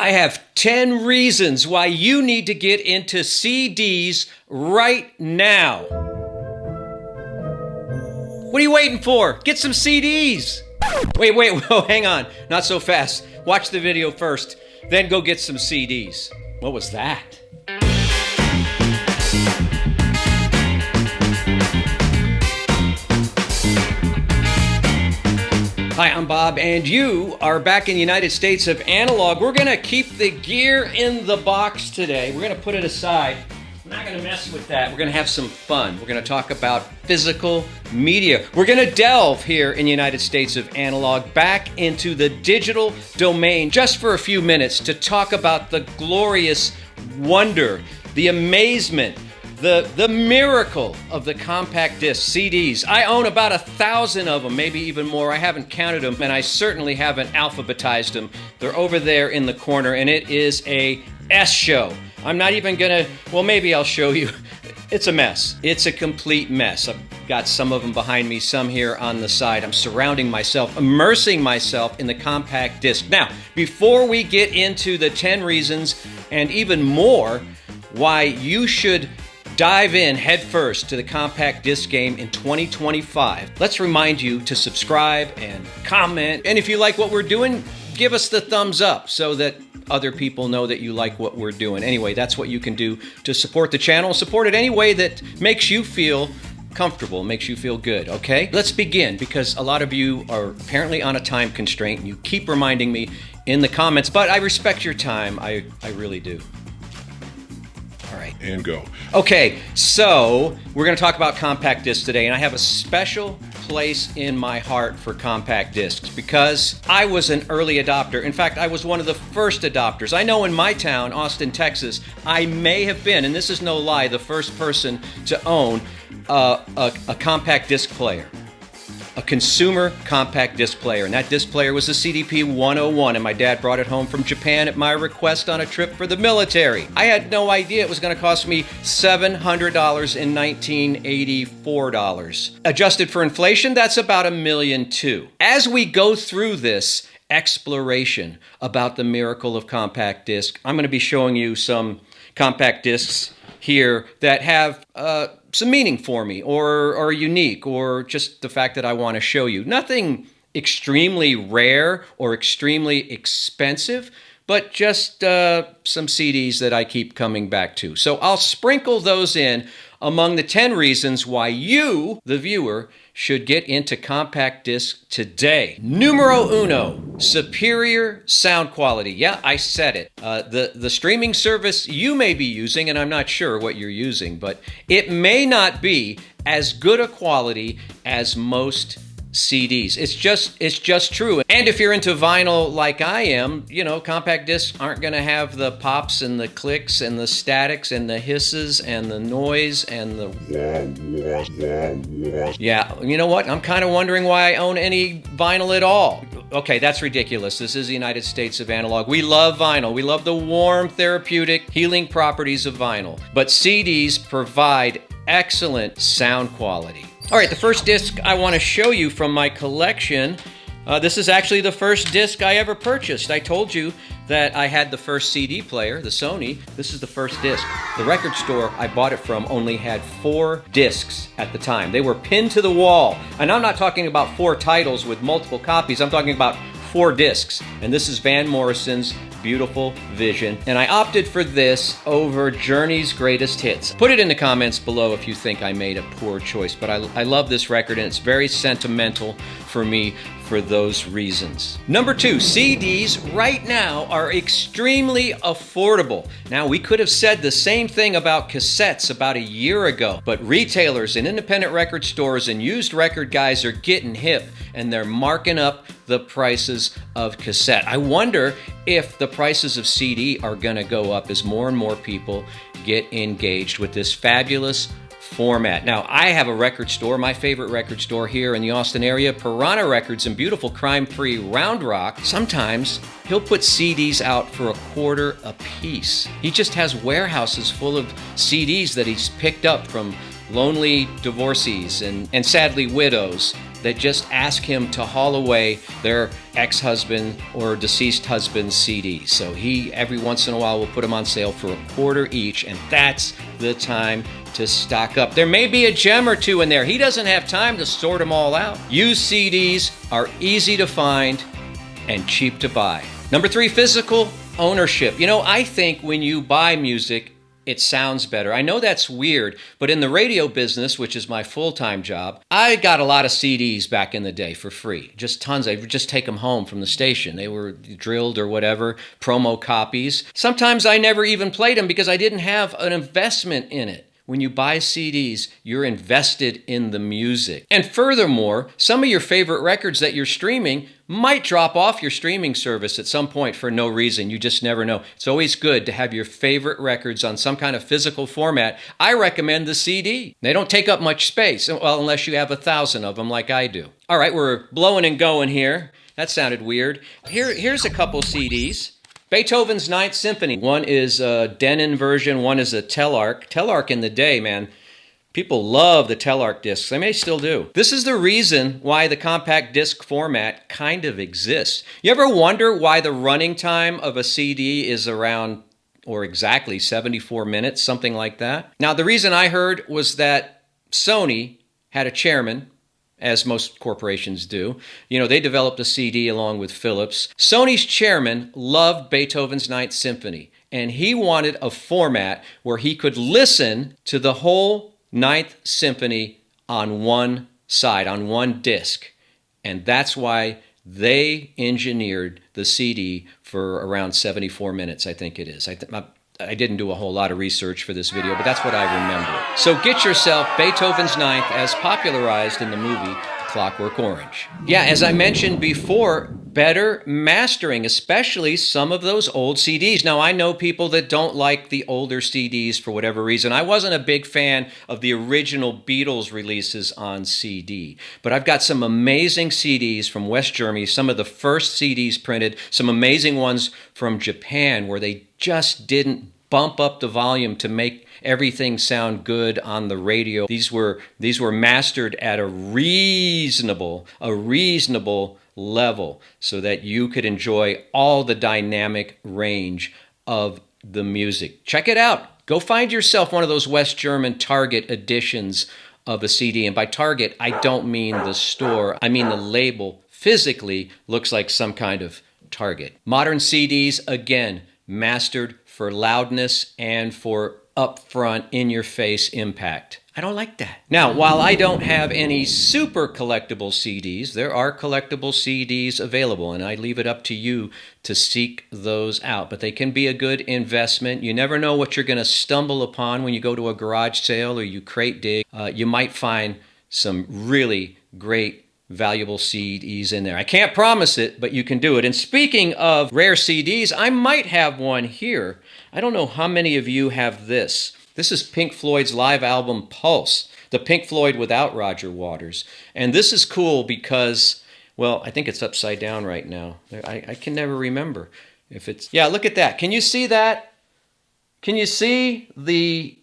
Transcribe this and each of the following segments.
I have 10 reasons why you need to get into CDs right now. What are you waiting for? Get some CDs. Wait, whoa, hang on. Not so fast. Watch the video first, then go get some CDs. What was that? Hi, I'm Bob, and you are back in the United States of analog. We're gonna keep the gear in the box today. We're gonna put it aside. I'm not gonna mess with that. We're gonna have some fun. We're gonna talk about physical media. We're gonna delve here in the United States of analog back into the digital domain just for a few minutes to talk about the glorious wonder, the amazement, the miracle of the compact disc CDs. I own about 1,000 of them, maybe even more. I haven't counted them, and I certainly haven't alphabetized them. They're over there in the corner, and it is a S show. I'm not even gonna, well, maybe I'll show you. It's a mess. It's a complete mess. I've got some of them behind me, some here on the side. I'm surrounding myself, immersing myself in the compact disc. Now, before we get into the 10 reasons and even more why you should dive in headfirst to the compact disc game in 2025. Let's remind you to subscribe and comment. And if you like what we're doing, give us the thumbs up so that other people know that you like what we're doing. Anyway, that's what you can do to support the channel. Support it any way that makes you feel comfortable, makes you feel good, okay? Let's begin, because a lot of you are apparently on a time constraint and you keep reminding me in the comments, but I respect your time. I really do. All right. And go. Okay, so we're going to talk about compact discs today, and I have a special place in my heart for compact discs because I was an early adopter. In fact, I was one of the first adopters. I know in my town, Austin, Texas, I may have been, and this is no lie, the first person to own a compact disc player. A consumer compact disc player, and that disc player was a CDP 101, and my dad brought it home from Japan at my request on a trip for the military. I had no idea it was going to cost me $700 in 1984 dollars. Adjusted for inflation, that's about $1.2 million. As we go through this exploration about the miracle of compact disc, I'm going to be showing you some compact discs here that have some meaning for me, or are unique, or just the fact that I want to show you. Nothing extremely rare or extremely expensive, but just some CDs that I keep coming back to. So I'll sprinkle those in among the 10 reasons why you, the viewer, should get into compact disc today. Numero uno, superior sound quality. Yeah, I said it. The streaming service you may be using, and I'm not sure what you're using, but it may not be as good a quality as most CDs. It's just true. And if you're into vinyl like I am, you know, compact discs aren't going to have the pops and the clicks and the statics and the hisses and the noise and the yeah, you know what? I'm kind of wondering why I own any vinyl at all. Okay, that's ridiculous. This is the United States of analog. We love vinyl. We love the warm, therapeutic, healing properties of vinyl. But CDs provide excellent sound quality. All right, the first disc I want to show you from my collection, this is actually the first disc I ever purchased. I told you that I had the first CD player, the Sony. This is the first disc. The record store I bought it from only had 4 discs at the time. They were pinned to the wall. And I'm not talking about 4 titles with multiple copies. I'm talking about 4 discs. And this is Van Morrison's Beautiful Vision. And I opted for this over Journey's Greatest Hits. Put it in the comments below if you think I made a poor choice. But I love this record, and it's very sentimental for me for those reasons. Number 2, CDs right now are extremely affordable. Now, we could have said the same thing about cassettes about a year ago, but retailers and independent record stores and used record guys are getting hip, and they're marking up the prices of cassette. I wonder if the prices of CD are gonna go up as more and more people get engaged with this fabulous format. Now, I have a record store, my favorite record store here in the Austin area, Piranha Records in beautiful crime-free Round Rock. Sometimes he'll put CDs out for $0.25 a piece. He just has warehouses full of CDs that he's picked up from lonely divorcees and sadly widows that just ask him to haul away their ex-husband or deceased husband's CDs. So he, every once in a while, will put them on sale for $1 each, and that's the time to stock up. There may be a gem or two in there. He doesn't have time to sort them all out. Used CDs are easy to find and cheap to buy. Number 3, physical ownership. You know, I think when you buy music, it sounds better. I know that's weird, but in the radio business, which is my full-time job, I got a lot of CDs back in the day for free. Just tons. I would just take them home from the station. They were drilled or whatever, promo copies. Sometimes I never even played them because I didn't have an investment in it. When you buy CDs, you're invested in the music. And furthermore, some of your favorite records that you're streaming might drop off your streaming service at some point for no reason. You just never know. It's always good to have your favorite records on some kind of physical format. I recommend the CD. They don't take up much space, well, unless you have 1,000 of them like I do. All right, we're blowing and going here. That sounded weird. Here's a couple CDs. Beethoven's Ninth Symphony. One is a Denon version, one is a Telarc. Telarc in the day, man. People love the Telarc discs. They may still do. This is the reason why the compact disc format kind of exists. You ever wonder why the running time of a CD is around or exactly 74 minutes, something like that? Now, the reason I heard was that Sony had a chairman, as most corporations do. You know, they developed a CD along with Philips. Sony's chairman loved Beethoven's Ninth Symphony, and he wanted a format where he could listen to the whole Ninth Symphony on one side, on one disc. And that's why they engineered the CD for around 74 minutes, I think it is. I didn't do a whole lot of research for this video, but that's what I remember. So get yourself Beethoven's Ninth as popularized in the movie Clockwork Orange. Yeah, as I mentioned before, better mastering, especially some of those old CDs. Now, I know people that don't like the older CDs for whatever reason. I wasn't a big fan of the original Beatles releases on CD, but I've got some amazing CDs from West Germany, some of the first CDs printed, some amazing ones from Japan where they just didn't bump up the volume to make everything sound good on the radio. These were mastered at a reasonable level so that you could enjoy all the dynamic range of the music. Check it out. Go find yourself one of those West German Target editions of a CD. And by Target, I don't mean the store. I mean the label physically looks like some kind of Target. Modern CDs, again, mastered for loudness and for upfront, in-your-face impact. I don't like that. Now, while I don't have any super collectible CDs, there are collectible CDs available, and I leave it up to you to seek those out. But they can be a good investment. You never know what you're going to stumble upon when you go to a garage sale or you crate dig. You might find some really great valuable CDs in there. I can't promise it, but you can do it. And speaking of rare CDs, I might have one here. I don't know how many of you have this. This is Pink Floyd's live album Pulse, the Pink Floyd without Roger Waters. And this is cool because, well, I think it's upside down right now. I can never remember if it's... Yeah, look at that. Can you see that? Can you see the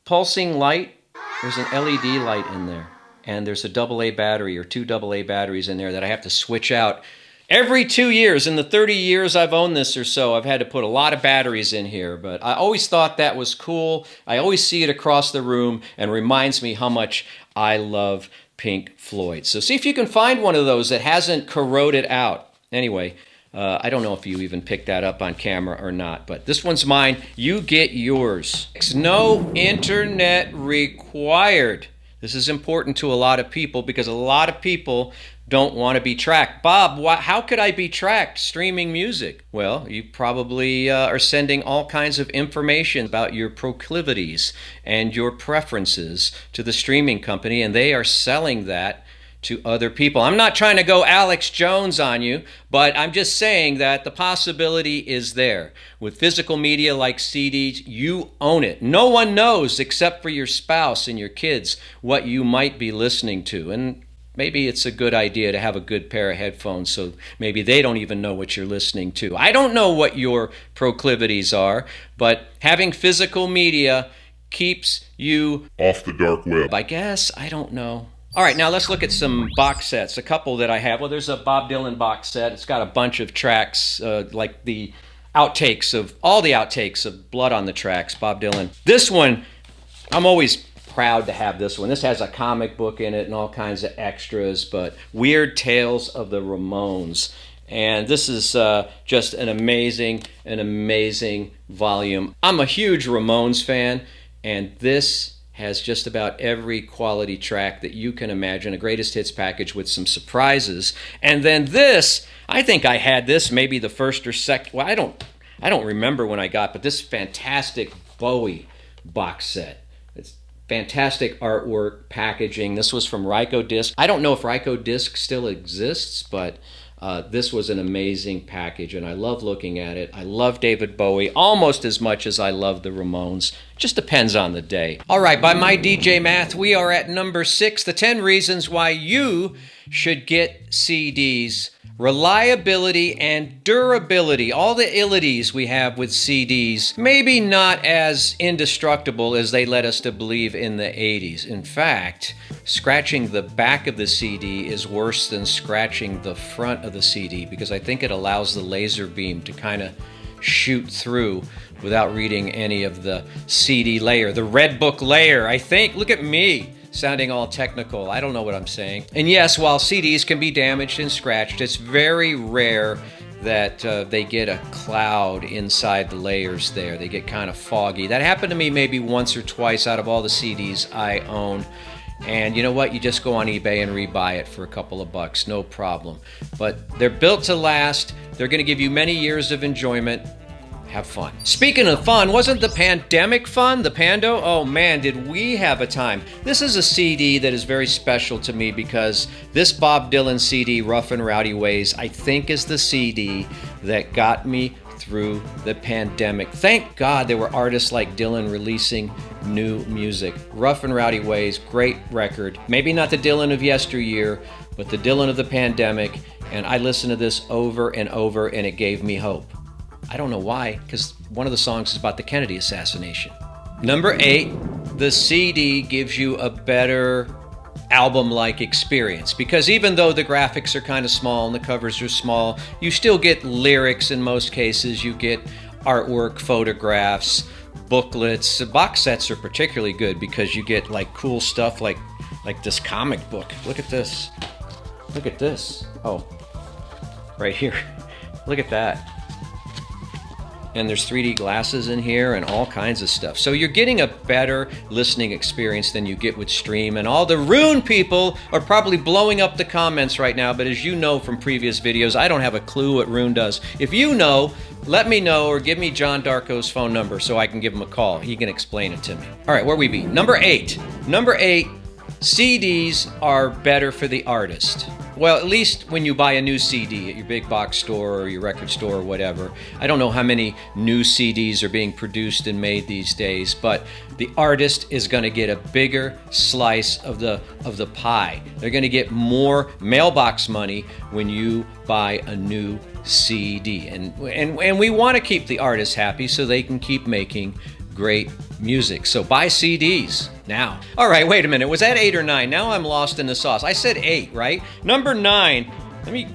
pulsing light? There's an LED light in there. And there's a AA battery or 2 AA batteries in there that I have to switch out every 2 years. In the 30 years I've owned this or so, I've had to put a lot of batteries in here. But I always thought that was cool. I always see it across the room and reminds me how much I love Pink Floyd. So see if you can find one of those that hasn't corroded out. Anyway, I don't know if you even picked that up on camera or not, but this one's mine. You get yours. No internet required. This is important to a lot of people because a lot of people don't want to be tracked. Bob, how could I be tracked streaming music? Well, you probably are sending all kinds of information about your proclivities and your preferences to the streaming company, and they are selling that to other people. I'm not trying to go Alex Jones on you, but I'm just saying that the possibility is there. With physical media like CDs, you own it. No one knows except for your spouse and your kids what you might be listening to. And maybe it's a good idea to have a good pair of headphones so maybe they don't even know what you're listening to. I don't know what your proclivities are, but having physical media keeps you off the dark web. I guess, I don't know. All right, now let's look at some box sets. A couple that I have. Well, there's a Bob Dylan box set. It's got a bunch of tracks, like the outtakes of, all the outtakes of Blood on the Tracks, Bob Dylan. This one, I'm always proud to have this one. This has a comic book in it and all kinds of extras, but Weird Tales of the Ramones. And this is just an amazing volume. I'm a huge Ramones fan, and this has just about every quality track that you can imagine, a greatest hits package with some surprises. And then this, I think I had this maybe the first or second, well, I don't remember when I got, but this fantastic Bowie box set. It's fantastic artwork, packaging. This was from Ryko Disc. I don't know if Ryko Disc still exists, but this was an amazing package, and I love looking at it. I love David Bowie almost as much as I love the Ramones. Just depends on the day. All right, by my DJ math, we are at number 6, the 10 reasons why you should get CDs. Reliability and durability, all the illities we have with CDs, maybe not as indestructible as they led us to believe in the 80s. In fact, scratching the back of the CD is worse than scratching the front of the CD, because I think it allows the laser beam to kind of shoot through without reading any of the CD layer, the Red Book layer, I think. Look at me, sounding all technical. I don't know what I'm saying. And yes, while CDs can be damaged and scratched, it's very rare that they get a cloud inside the layers there. They get kind of foggy. That happened to me maybe once or twice out of all the CDs I own. And you know what? You just go on eBay and rebuy it for a couple of bucks, no problem. But they're built to last. They're going to give you many years of enjoyment. Have fun. Speaking of fun, wasn't the pandemic fun? The Pando? Oh man, did we have a time. This is a CD that is very special to me because this Bob Dylan CD, Rough and Rowdy Ways, I think is the CD that got me through the pandemic. Thank God there were artists like Dylan releasing new music. Rough and Rowdy Ways, great record. Maybe not the Dylan of yesteryear, but the Dylan of the pandemic. And I listened to this over and over, and it gave me hope. I don't know why, because one of the songs is about the Kennedy assassination. Number 8, the CD gives you a better album-like experience, because even though the graphics are kind of small and the covers are small, you still get lyrics in most cases. You get artwork, photographs, booklets. The box sets are particularly good because you get like cool stuff like this comic book. Look at this. Look at this. Oh, right here. Look at that. And there's 3D glasses in here and all kinds of stuff. So you're getting a better listening experience than you get with stream. And all the Rune people are probably blowing up the comments right now, but as you know from previous videos, I don't have a clue what Rune does. If you know, let me know, or give me John Darko's phone number so I can give him a call. He can explain it to me. All right, where we be? Number 8. Number 8, CDs are better for the artist. Well, at least when you buy a new CD at your big box store or your record store or whatever. I don't know how many new CDs are being produced and made these days, but the artist is going to get a bigger slice of the pie. They're going to get more mailbox money when you buy a new CD. And we want to keep the artists happy so they can keep making great music. So buy CDs now. All right, wait a minute. Was that 8 or 9? Now I'm lost in the sauce. I said 8, right? Number 9.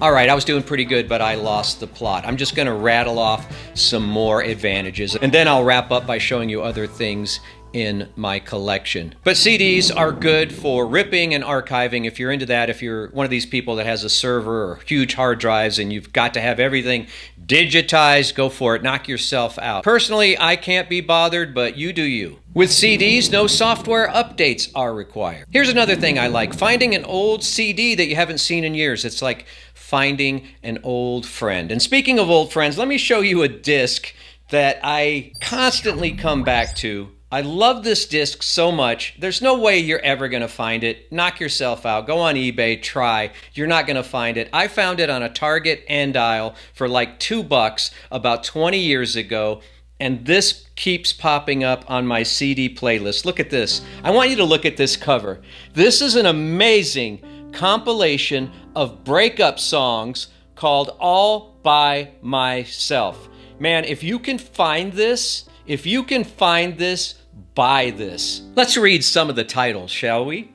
All right, I was doing pretty good, but I lost the plot. I'm just going to rattle off some more advantages, and then I'll wrap up by showing you other things in my collection. But CDs are good for ripping and archiving if you're into that. If you're one of these people that has a server or huge hard drives and you've got to have everything digitized, go for it. Knock yourself out. Personally, I can't be bothered, but you do you. With CDs, no software updates are required. Here's another thing I like. Finding an old CD that you haven't seen in years. It's like finding an old friend. And speaking of old friends, let me show you a disc that I constantly come back to. I love this disc so much. There's no way you're ever going to find it. Knock yourself out. Go on eBay, try. You're not going to find it. I found it on a Target end aisle for like $2 about 20 years ago, and this keeps popping up on my CD playlist. Look at this. I want you to look at this cover. This is an amazing compilation of breakup songs called All By Myself. Man, if you can find this, buy this. Let's read some of the titles, shall we?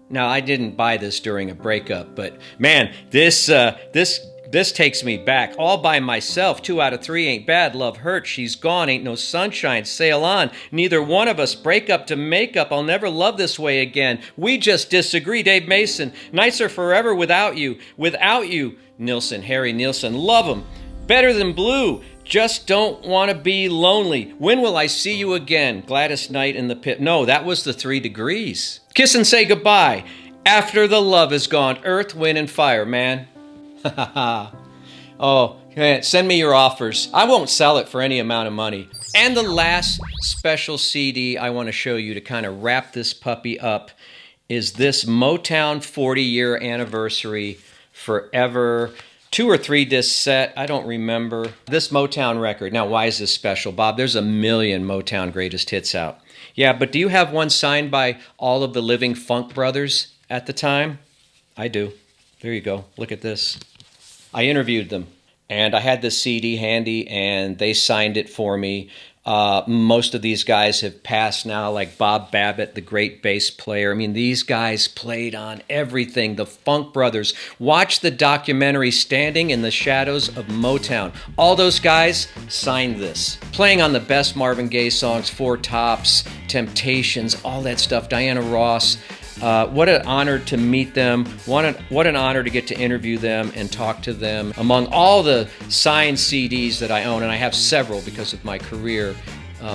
Now, I didn't buy this during a breakup, but man, this takes me back. All by myself, 2 out of 3 ain't bad. Love hurts, she's gone, ain't no sunshine, sail on. Neither one of us, break up to make up. I'll never love this way again. We just disagree. Dave Mason, nights are forever without you. Without you, Nilsson, Harry Nilsson, love him. Better than blue. Just don't want to be lonely. When will I see you again? Gladys Knight in the pit. No, that was the 3 degrees. Kiss and say goodbye. After the love is gone. Earth, wind, and fire, man. Oh, send me your offers. I won't sell it for any amount of money. And the last special CD I want to show you to kind of wrap this puppy up is this Motown 40-year anniversary Forever 2 or 3 disc set, I don't remember. This Motown record. Now, why is this special, Bob? There's a million Motown greatest hits out. Yeah, but do you have one signed by all of the living funk brothers at the time? I do. There you go. Look at this. I interviewed them, and I had this CD handy, and they signed it for me. Most of these guys have passed now, like Bob Babbitt, the great bass player. I mean, these guys played on everything. The Funk Brothers. Watch the documentary Standing in the Shadows of Motown. All those guys signed this. Playing on the best Marvin Gaye songs, Four Tops, Temptations, all that stuff. Diana Ross. What an honor to meet them. What an honor to get to interview them and talk to them. Among all the signed CDs that I own, and I have several because of my career,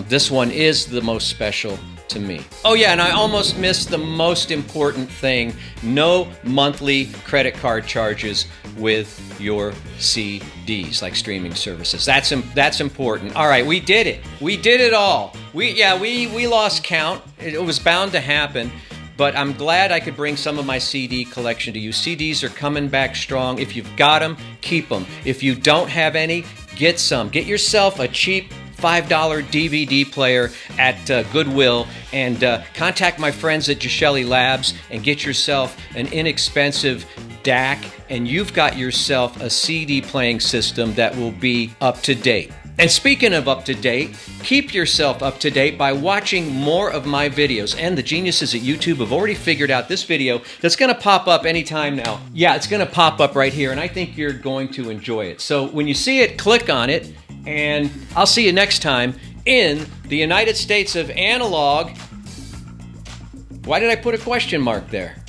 this one is the most special to me. Oh yeah, and I almost missed the most important thing. No monthly credit card charges with your CDs, like streaming services. That's important. All right, we did it. We did it all. We lost count. It was bound to happen. But I'm glad I could bring some of my CD collection to you. CDs are coming back strong. If you've got them, keep them. If you don't have any, get some. Get yourself a cheap $5 DVD player at Goodwill, and contact my friends at Gishelli Labs and get yourself an inexpensive DAC, and you've got yourself a CD playing system that will be up to date. And speaking of up to date, keep yourself up to date by watching more of my videos. And the geniuses at YouTube have already figured out this video that's going to pop up anytime now. Yeah, it's going to pop up right here, and I think you're going to enjoy it. So when you see it, click on it, and I'll see you next time in the United States of Analog. Why did I put a question mark there?